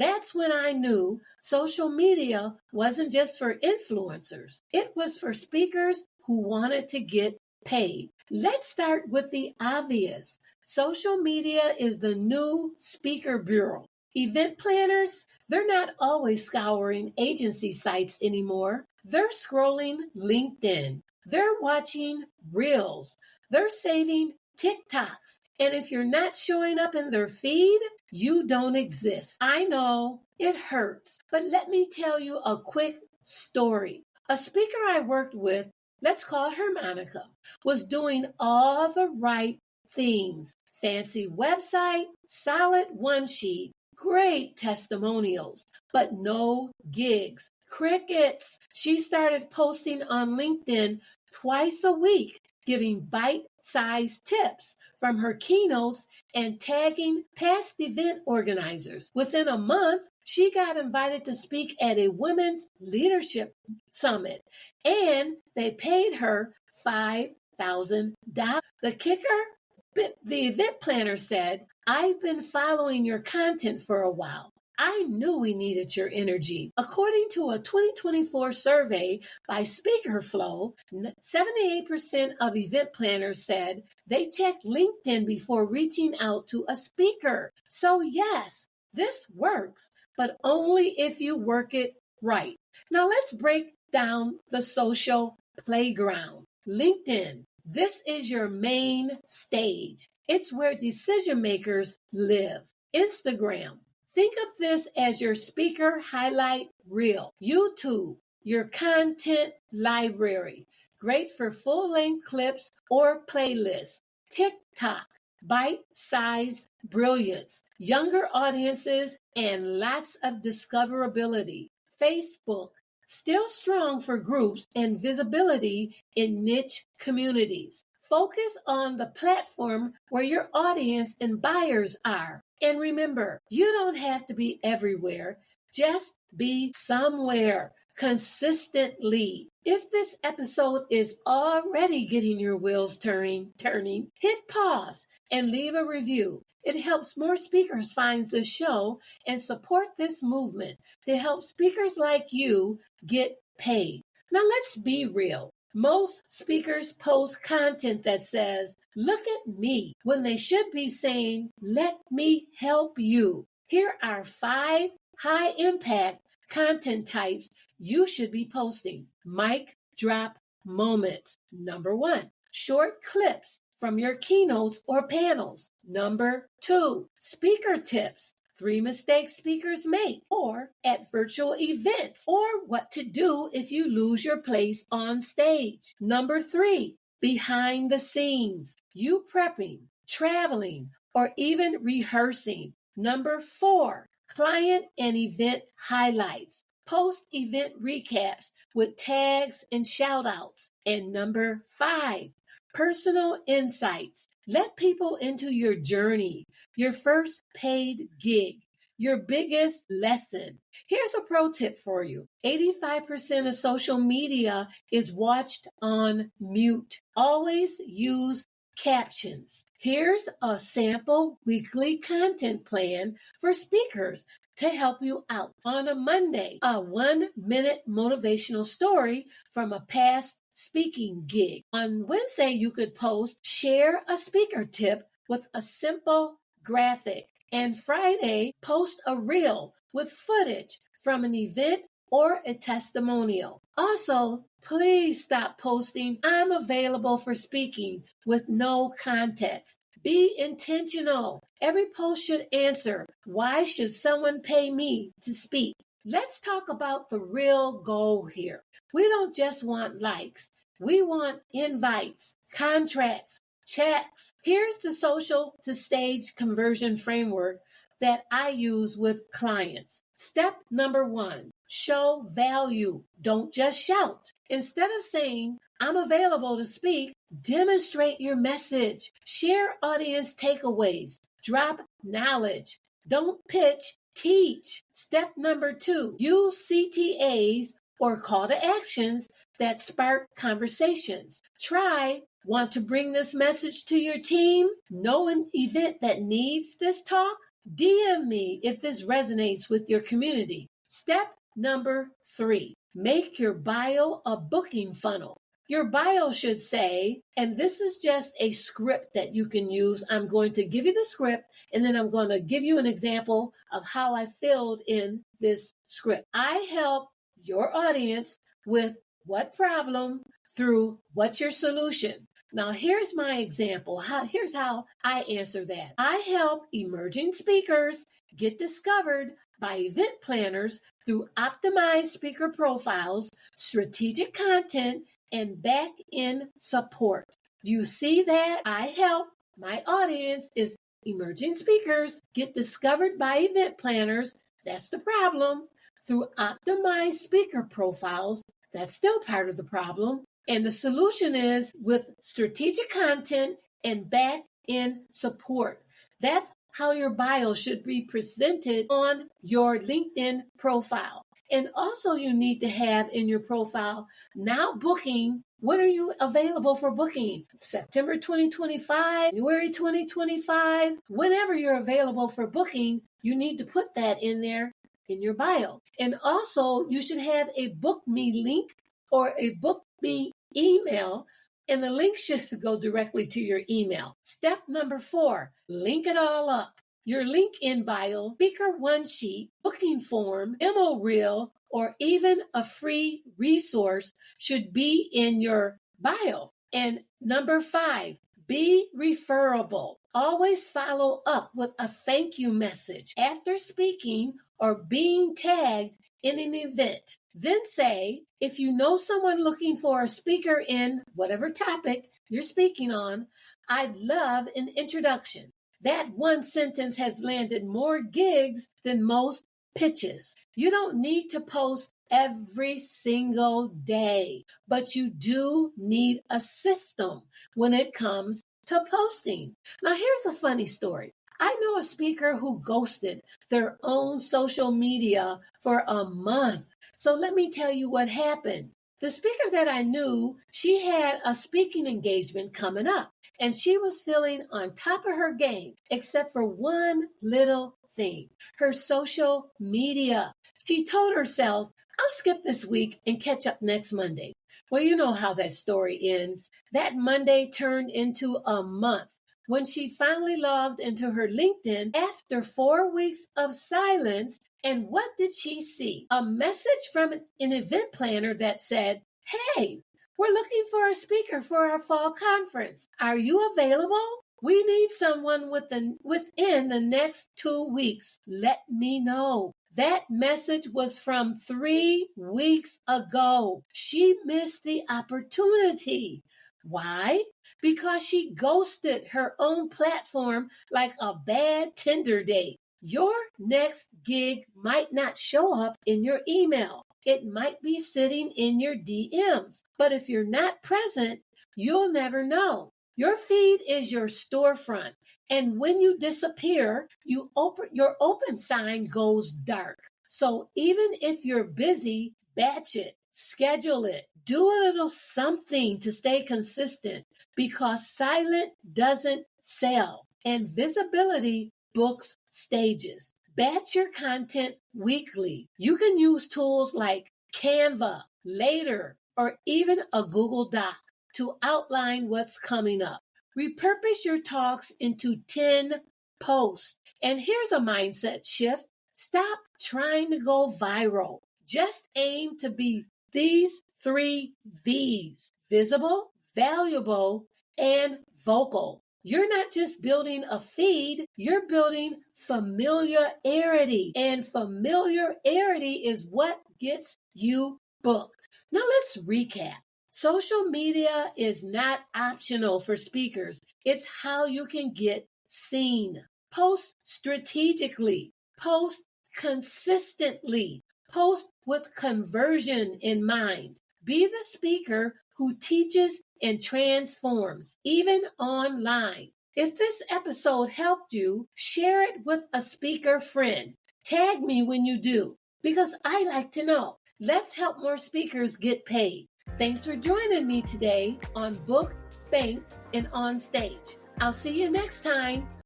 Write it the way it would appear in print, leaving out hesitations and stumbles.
That's when I knew social media wasn't just for influencers. It was for speakers who wanted to get paid. Let's start with the obvious. Social media is the new speaker bureau. Event planners, they're not always scouring agency sites anymore. They're scrolling LinkedIn. They're watching Reels. They're saving TikToks. And if you're not showing up in their feed, you don't exist. I know it hurts, but let me tell you a quick story. A speaker I worked with, let's call her Monica, was doing all the right things. Fancy website, solid one sheet, great testimonials, but no gigs. Crickets. She started posting on LinkedIn twice a week, giving bite-sized tips from her keynotes and tagging past event organizers. Within a month, she got invited to speak at a women's leadership summit, and they paid her $5,000. The kicker? The event planner said, I've been following your content for a while. I knew we needed your energy. According to a 2024 survey by SpeakerFlow, 78% of event planners said they checked LinkedIn before reaching out to a speaker. So yes, this works, but only if you work it right. Now let's break down the social playground. LinkedIn. This is your main stage. It's where decision makers live. Instagram. Think of this as your speaker highlight reel. YouTube, your content library. Great for full-length clips or playlists. TikTok, bite-sized brilliance. Younger audiences and lots of discoverability. Facebook, still strong for groups and visibility in niche communities. Focus on the platform where your audience and buyers are. And remember, you don't have to be everywhere. Just be somewhere consistently. If this episode is already getting your wheels turning, hit pause and leave a review. It helps more speakers find the show and support this movement to help speakers like you get paid. Now let's be real. Most speakers post content that says, look at me, when they should be saying, let me help you. Here are 5 high impact content types you should be posting. Mic drop moments. Number 1, short clips from your keynotes or panels. Number 2, speaker tips. 3 mistakes speakers make, or at virtual events, or what to do if you lose your place on stage. Number 3, behind the scenes, you prepping, traveling, or even rehearsing. Number 4, client and event highlights. Post event recaps with tags and shout outs. And number 5, personal insights. Let people into your journey, your first paid gig, your biggest lesson. Here's a pro tip for you. 85% of social media is watched on mute. Always use captions. Here's a sample weekly content plan for speakers to help you out. On a Monday, a 1-minute motivational story from a past speaking gig. On Wednesday, you could post, share a speaker tip with a simple graphic. And Friday, post a reel with footage from an event or a testimonial. Also, please stop posting, I'm available for speaking with no context. Be intentional. Every post should answer, why should someone pay me to speak? Let's talk about the real goal here. We don't just want likes. We want invites, contracts, checks. Here's the social to stage conversion framework that I use with clients. Step number 1, show value. Don't just shout. Instead of saying, I'm available to speak, demonstrate your message. Share audience takeaways. Drop knowledge. Don't pitch, teach. Step number 2, use CTAs or call to actions that spark conversations. Try, want to bring this message to your team? Know an event that needs this talk? DM me if this resonates with your community. Step number 3, make your bio a booking funnel. Your bio should say, and this is just a script that you can use. I'm going to give you the script, and then I'm going to give you an example of how I filled in this script. I help your audience with what problem through what's your solution. Now, here's my example. Here's how I answer that. I help emerging speakers get discovered by event planners through optimized speaker profiles, strategic content, and back-end support. Do you see that? I help my audience is emerging speakers get discovered by event planners. That's the problem. Through optimized speaker profiles. That's still part of the problem. And the solution is with strategic content and back-end support. That's how your bio should be presented on your LinkedIn profile. And also you need to have in your profile, now booking, when are you available for booking? September 2025, January 2025, whenever you're available for booking, you need to put that in there in your bio. And also you should have a book me link or a book me email, and the link should go directly to your email. Step number 4, link it all up. Your LinkedIn bio, speaker one sheet, booking form, demo reel, or even a free resource should be in your bio. And number 5, be referable. Always follow up with a thank you message after speaking or being tagged in an event. Then say, if you know someone looking for a speaker in whatever topic you're speaking on, I'd love an introduction. That one sentence has landed more gigs than most pitches. You don't need to post every single day, but you do need a system when it comes to posting. Now, here's a funny story. I know a speaker who ghosted their own social media for a month. So let me tell you what happened. The speaker that I knew, she had a speaking engagement coming up, and she was feeling on top of her game, except for one little thing, her social media. She told herself, I'll skip this week and catch up next Monday. Well, you know how that story ends. That Monday turned into a month. When she finally logged into her LinkedIn after 4 weeks of silence, and what did she see? A message from an event planner that said, hey, we're looking for a speaker for our fall conference. Are you available? We need someone within the next 2 weeks. Let me know. That message was from 3 weeks ago. She missed the opportunity. Why? Because she ghosted her own platform like a bad Tinder date. Your next gig might not show up in your email. It might be sitting in your DMs. But if you're not present, you'll never know. Your feed is your storefront. And when you disappear, your open sign goes dark. So even if you're busy, batch it, schedule it, do a little something to stay consistent, because silent doesn't sell and visibility books stages. Batch your content weekly. You can use tools like Canva, Later, or even a Google Doc to outline what's coming up. Repurpose your talks into 10 posts. And here's a mindset shift. Stop trying to go viral. Just aim to be these 3 V's: visible, valuable, and vocal. You're not just building a feed, you're building familiarity. And familiarity is what gets you booked. Now let's recap. Social media is not optional for speakers. It's how you can get seen. Post strategically. Post consistently. Post with conversion in mind. Be the speaker who teaches and transforms, even online. If this episode helped you, share it with a speaker friend. Tag me when you do, because I like to know. Let's help more speakers get paid. Thanks for joining me today on Book, Banked, and On Stage. I'll see you next time.